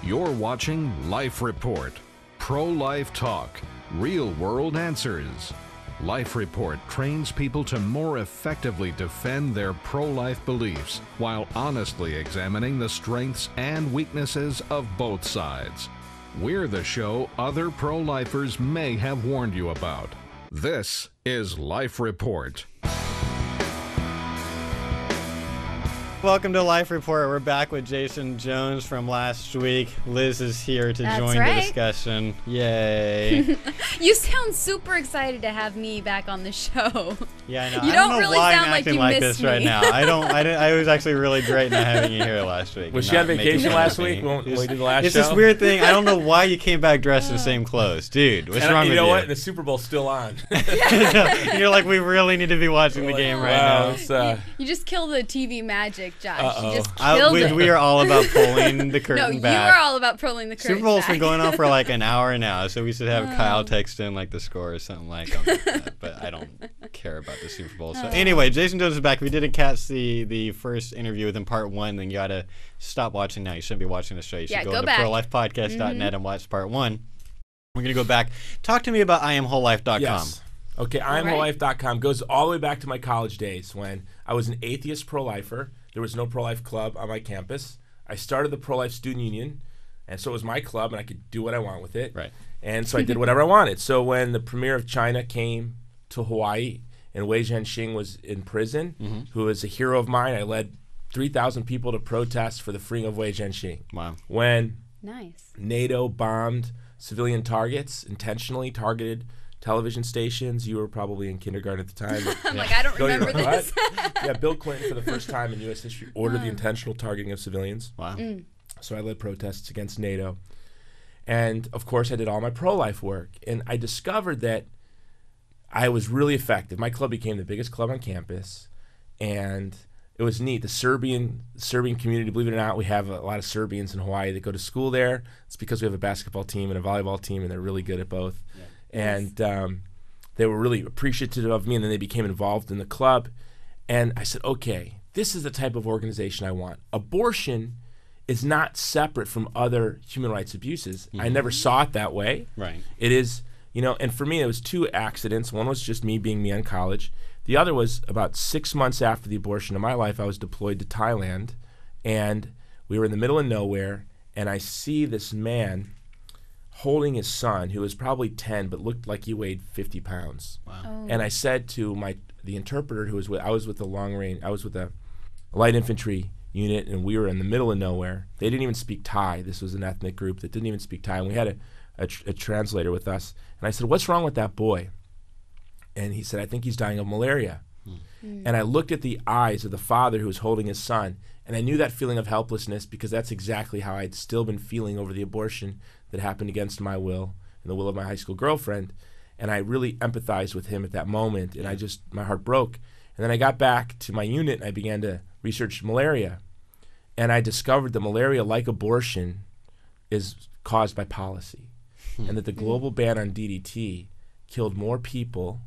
You're watching Life Report, pro-life talk, real-world answers. Life Report trains people to more effectively defend their pro-life beliefs while honestly examining the strengths and weaknesses of both sides. We're the show other pro-lifers may have warned you about. This is Life Report. Welcome to Life Report. We're back with Jason Jones from last week. Liz is here to join the discussion. Yay. You sound super excited to have me back on the show. Yeah, I know. You I don't don't know really why sound I'm like acting you like missed this right me. now. I was actually really great not having you here last week. Was she on vacation last week when we did the last show? It's this weird thing. I don't know why you came back dressed in the same clothes. Dude, what's wrong with you? You know what? The Super Bowl's still on. You're like, we really need to be watching the game right now. You just killed the TV magic, Josh. Uh-oh. You just killed it. We are all about pulling the curtain back. No, you are all about pulling the curtain Super Bowl's back. been going on for like an hour now, so we should have Kyle text in like the score or something like that. But I don't care about the Super Bowl. So anyway, Jason Jones is back. If you didn't catch the first interview with him, part 1, then you got to stop watching now. You shouldn't be watching the show. You should go to prolifepodcast.net and watch part 1. We're going to go back. Talk to me about IamWholeLife.com. Yes. Okay, IamWholeLife.com goes all the way back to my college days when I was an atheist pro-lifer. There was no pro-life club on my campus. I started the Pro-Life Student Union, and so it was my club, and I could do what I want with it. Right. And so I did whatever I wanted. So when the premier of China came to Hawaii and Wei Jianxing was in prison, who was a hero of mine, I led 3,000 people to protest for the freeing of Wei Jianxing. Wow. When NATO bombed civilian targets, intentionally targeted television stations. You were probably in kindergarten at the time. I'm like, I don't remember this. Yeah, Bill Clinton, for the first time in U.S. history, ordered the intentional targeting of civilians. Wow. So I led protests against NATO. And, of course, I did all my pro-life work. And I discovered that I was really effective. My club became the biggest club on campus. And it was neat. The Serbian community, believe it or not, we have a lot of Serbians in Hawaii that go to school there. It's because we have a basketball team and a volleyball team, and they're really good at both. Yeah. And they were really appreciative of me, and then they became involved in the club. And I said, okay, this is the type of organization I want. Abortion is not separate from other human rights abuses. I never saw it that way. Right. It is, and for me, it was 2 accidents. One was just me being me in college. The other was about 6 months after the abortion of my life, I was deployed to Thailand, and we were in the middle of nowhere, and I see this man holding his son, who was probably 10 but looked like he weighed 50 pounds. Wow. Oh. And I said to the interpreter who was I was with a light infantry unit, and we were in the middle of nowhere. They didn't even speak Thai. This was an ethnic group that didn't even speak Thai, and we had a translator with us. And I said, what's wrong with that boy? And he said, I think he's dying of malaria. And I looked at the eyes of the father who was holding his son, and I knew that feeling of helplessness because that's exactly how I'd still been feeling over the abortion that happened against my will and the will of my high school girlfriend. And I really empathized with him at that moment, and my heart broke. And then I got back to my unit, and I began to research malaria. And I discovered that malaria, like abortion, is caused by policy, and that the global ban on DDT killed more people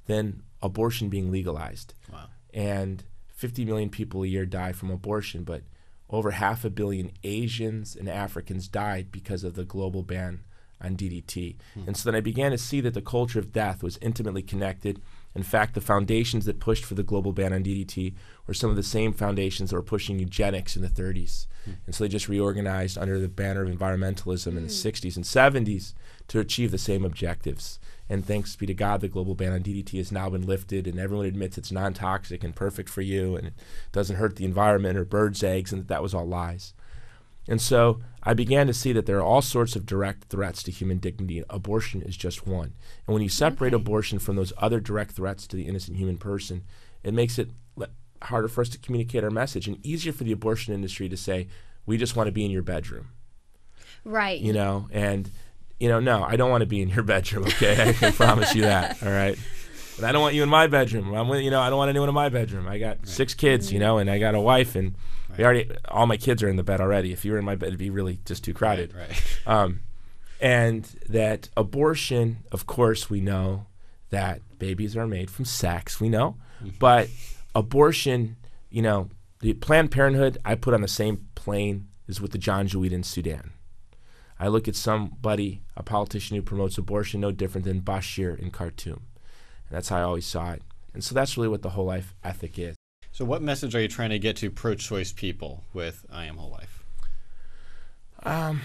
than abortion being legalized. Wow. And 50 million people a year die from abortion, but over 500 million Asians and Africans died because of the global ban on DDT. And so then I began to see that the culture of death was intimately connected. In fact, the foundations that pushed for the global ban on DDT were some of the same foundations that were pushing eugenics in the 30s. And so they just reorganized under the banner of environmentalism in the 60s and 70s to achieve the same objectives. And thanks be to God, the global ban on DDT has now been lifted, and everyone admits it's non-toxic and perfect for you, and it doesn't hurt the environment or birds' eggs, and that was all lies. And so I began to see that there are all sorts of direct threats to human dignity, and abortion is just one. And when you separate abortion from those other direct threats to the innocent human person, it makes it harder for us to communicate our message, and easier for the abortion industry to say, we just want to be in your bedroom. Right. No, I don't want to be in your bedroom, okay? I can promise you that, all right? But I don't want you in my bedroom. I don't want anyone in my bedroom. I got 6 kids, and I got a wife, and all my kids are in the bed already. If you were in my bed, it'd be really just too crowded. Right. And that abortion, of course, we know that babies are made from sex, we know. But abortion, the Planned Parenthood I put on the same plane as with the Janjaweed in Sudan. I look at somebody, a politician who promotes abortion, no different than Bashir in Khartoum. And that's how I always saw it. And so that's really what the whole life ethic is. So what message are you trying to get to pro-choice people with I Am Whole Life?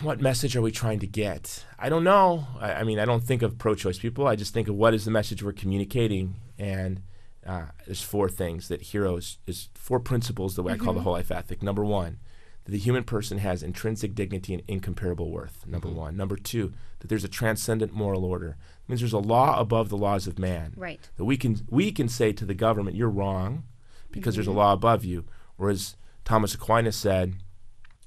What message are we trying to get? I don't know. I mean, I don't think of pro-choice people. I just think of what is the message we're communicating. And there's four things that heroes is four principles that I call the whole life ethic. Number one, that the human person has intrinsic dignity and incomparable worth. Number one. Number two, that there's a transcendent moral order. It means there's a law above the laws of man. Right. That we can say to the government, you're wrong, because there's a law above you. Or as Thomas Aquinas said,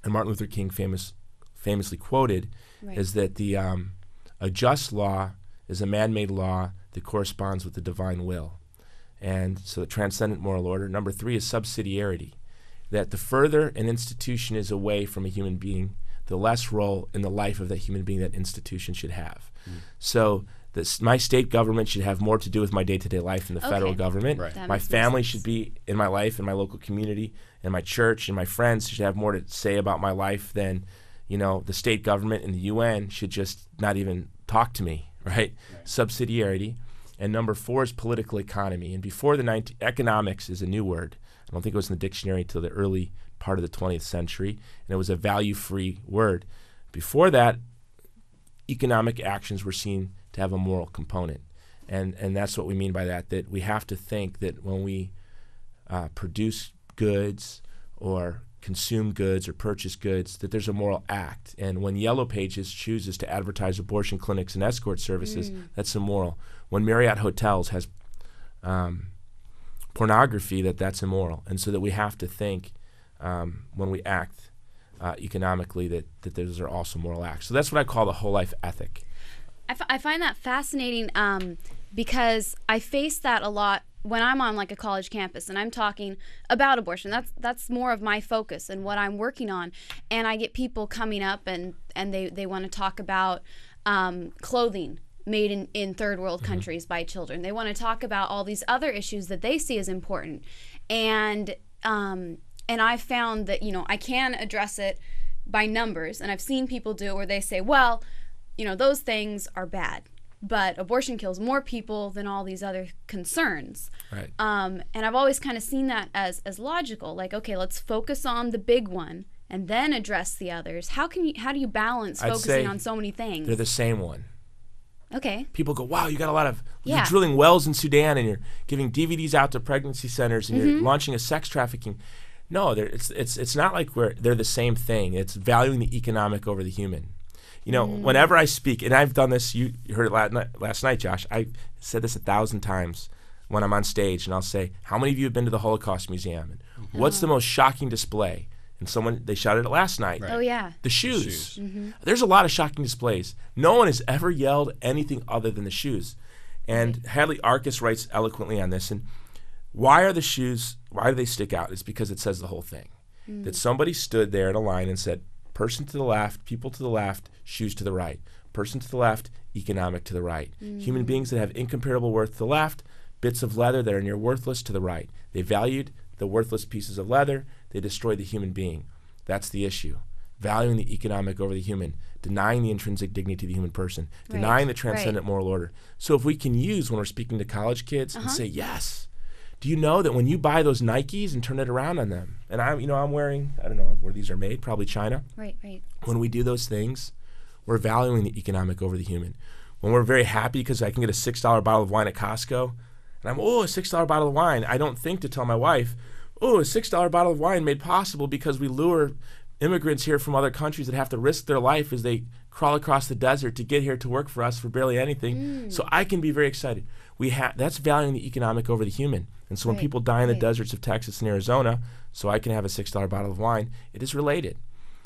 and Martin Luther King famously quoted, is that the a just law is a man-made law that corresponds with the divine will. And so the transcendent moral order. Number three is subsidiarity, that the further an institution is away from a human being, the less role in the life of that human being that institution should have. So my state government should have more to do with my day-to-day life than the federal government. Right. My family should be in my life, in my local community, and my church and my friends should have more to say about my life than, you know, the state government and the UN should just not even talk to me, right? Subsidiarity. And number four is political economy. And before economics is a new word. I don't think it was in the dictionary until the early part of the 20th century, and it was a value-free word. Before that, economic actions were seen to have a moral component. And that's what we mean by that we have to think that when we produce goods or consume goods or purchase goods, that there's a moral act. And when Yellow Pages chooses to advertise abortion clinics and escort services, that's immoral. When Marriott Hotels has pornography, that's immoral. And so that we have to think when we act economically that those are also moral acts. So that's what I call the whole life ethic. I find that fascinating because I face that a lot when I'm on like a college campus and I'm talking about abortion. That's more of my focus and what I'm working on. And I get people coming up and they want to talk about clothing made in third world countries by children. They want to talk about all these other issues that they see as important. And I found that, you know, I can address it by numbers. And I've seen people do it where they say, well, you know, those things are bad, but abortion kills more people than all these other concerns. Right. And I've always kind of seen that as logical. Like, okay, let's focus on the big one and then address the others. How do you balance focusing on so many things? They're the same one. Okay. People go, wow, you got a lot of, you're drilling wells in Sudan and you're giving DVDs out to pregnancy centers and you're launching a sex trafficking. No, it's not like they're the same thing. It's valuing the economic over the human. You know, whenever I speak, and I've done this, you heard it last night, Josh, I said this 1,000 times when I'm on stage, and I'll say, how many of you have been to the Holocaust Museum? And what's the most shocking display? And they shouted it last night. Right. Oh, yeah. The shoes. There's a lot of shocking displays. No one has ever yelled anything other than the shoes. And Hadley Arkus writes eloquently on this. And why do they stick out? It's because it says the whole thing. That somebody stood there in a line and said, person to the left, people to the left, shoes to the right. Person to the left, economic to the right. Human beings that have incomparable worth to the left, bits of leather that are near worthless to the right. They valued the worthless pieces of leather. They destroyed the human being. That's the issue. Valuing the economic over the human, denying the intrinsic dignity of the human person, denying the transcendent moral order. So if we can use, when we're speaking to college kids, and say, yes, do you know that when you buy those Nikes and turn it around on them, and I'm wearing, I don't know where these are made, probably China. Right. When we do those things, we're valuing the economic over the human. When we're very happy because I can get a $6 bottle of wine at Costco, and I'm, a $6 bottle of wine, I don't think to tell my wife, a $6 bottle of wine made possible because we lure immigrants here from other countries that have to risk their life as they crawl across the desert to get here to work for us for barely anything. So I can be very excited. That's valuing the economic over the human. And so when people die in the deserts of Texas and Arizona, so I can have a $6 bottle of wine, it is related.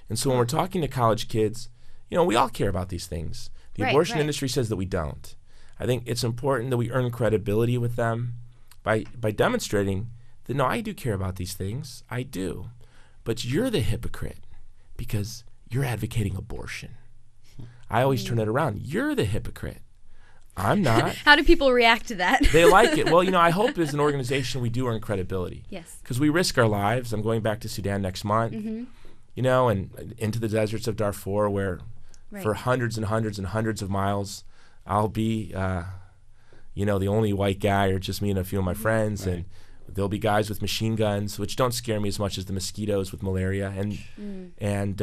And so when we're talking to college kids, we all care about these things. The abortion industry says that we don't. I think it's important that we earn credibility with them by demonstrating that, no, I do care about these things. I do. But you're the hypocrite because you're advocating abortion. I always turn it around. You're the hypocrite. I'm not. How do people react to that? They like it. Well, I hope as an organization we do earn credibility. Yes. Because we risk our lives. I'm going back to Sudan next month, and into the deserts of Darfur where for hundreds and hundreds and hundreds of miles I'll be, the only white guy or just me and a few of my friends. And there'll be guys with machine guns, which don't scare me as much as the mosquitoes with malaria. And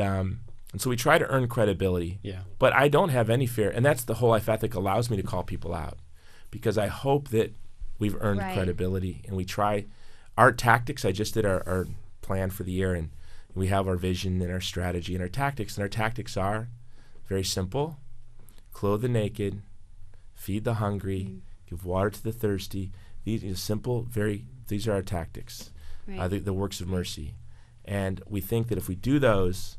so we try to earn credibility. Yeah. But I don't have any fear. And that's the whole life ethic allows me to call people out, because I hope that we've earned credibility. And we try our tactics. I just did our plan for the year, and we have our vision and our strategy and our tactics. And our tactics are very simple: clothe the naked, feed the hungry, give water to the thirsty. These are simple, these are our tactics, the works of mercy. And we think that if we do those,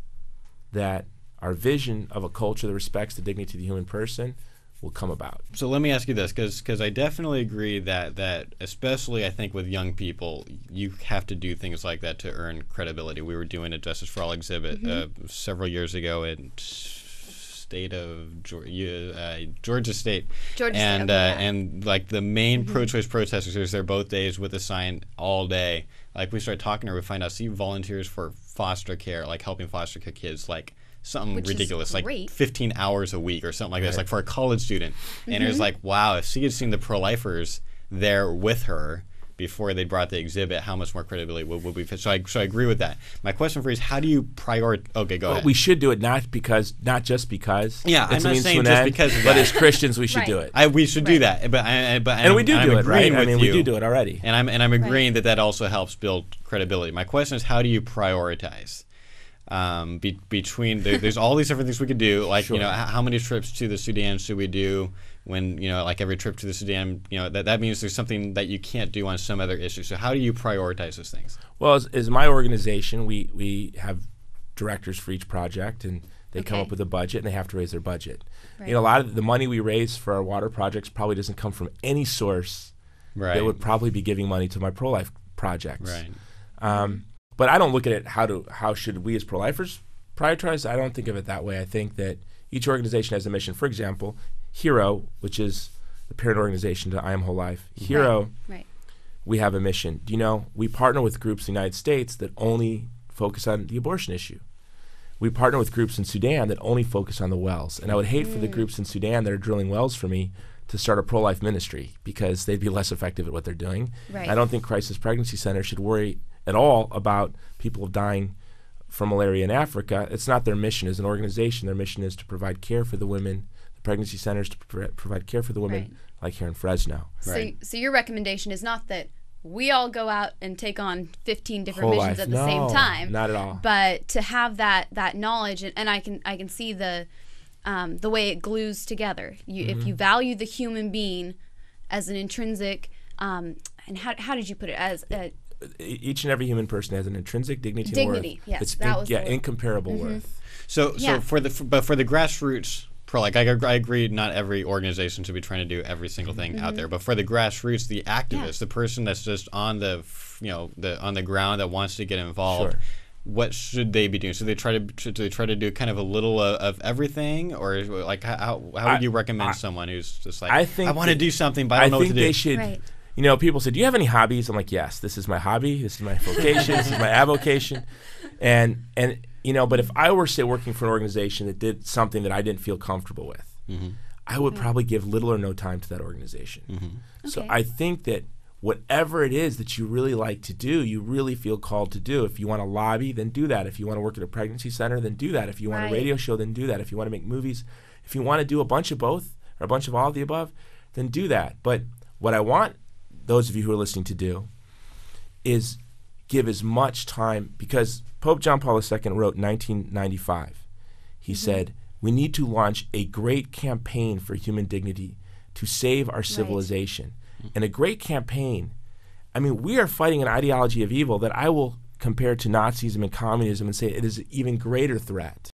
that our vision of a culture that respects the dignity of the human person will come about. So let me ask you this, because I definitely agree that especially I think with young people, you have to do things like that to earn credibility. We were doing a Justice for All exhibit several years ago in Georgia State, and like the main pro-choice protesters was there both days with a sign all day. Like we started talking to her, we find out she volunteers for foster care, like helping foster care kids, like something ridiculous, like 15 hours a week or something like this, like for a college student. And it was like, wow, if she had seen the pro-lifers there with her before they brought the exhibit, how much more credibility would we fit? So I agree with that. My question for you is, how do you prioritize? Okay, go ahead. We should do it not just because. Yeah, I'm not saying just because of that. But as Christians, we should do it. We should do that. And we do it, right? I mean, we do it already. And I'm agreeing that also helps build credibility. My question is, how do you prioritize? Between there's all these different things we could do, like how many trips to the Sudan should we do? When like every trip to the Sudan, that means there's something that you can't do on some other issue. So how do you prioritize those things? Well, as my organization, we have directors for each project, and they come up with a budget, and they have to raise their budget. A lot of the money we raise for our water projects probably doesn't come from any source that would probably be giving money to my pro-life projects. But I don't look at it how should we as pro-lifers prioritize. I don't think of it that way. I think that each organization has a mission. For example, HERO, which is the parent organization to I Am Whole Life, HERO, we have a mission. We partner with groups in the United States that only focus on the abortion issue. We partner with groups in Sudan that only focus on the wells. And I would hate for the groups in Sudan that are drilling wells for me to start a pro-life ministry, because they'd be less effective at what they're doing. I don't think crisis pregnancy centers should worry at all about people dying from malaria in Africa. It's not their mission as an organization. Their mission is to provide care for the women, the pregnancy centers to provide care for the women, like here in Fresno. So your recommendation is not that we all go out and take on 15 different missions at the same time. Not at all. But to have that knowledge, and I can see the way it glues together. If you value the human being as an intrinsic, and how did you put it, as each and every human person has an intrinsic dignity and worth. Yes, it's incomparable worth. So for the grassroots pro-life, I agree. Not every organization should be trying to do every single thing out there, but for the grassroots, the activist, the person that's just on the on the ground that wants to get involved. What should they be doing? So they try to do kind of a little of everything, or like how would you recommend someone who's just like, I want to do something, but I don't know what to do? They should. People say, do you have any hobbies? I'm like, yes, this is my hobby. This is my vocation. This is my avocation. And but if I were, say, working for an organization that did something that I didn't feel comfortable with, I would probably give little or no time to that organization. So I think that whatever it is that you really like to do, you really feel called to do. If you want to lobby, then do that. If you want to work at a pregnancy center, then do that. If you want a radio show, then do that. If you want to make movies, if you want to do a bunch of both or a bunch of all of the above, then do that. But what I want those of you who are listening to do is give as much time, because Pope John Paul II wrote in 1995, he said, we need to launch a great campaign for human dignity to save our civilization. And a great campaign, I mean, we are fighting an ideology of evil that I will compare to Nazism and communism and say it is an even greater threat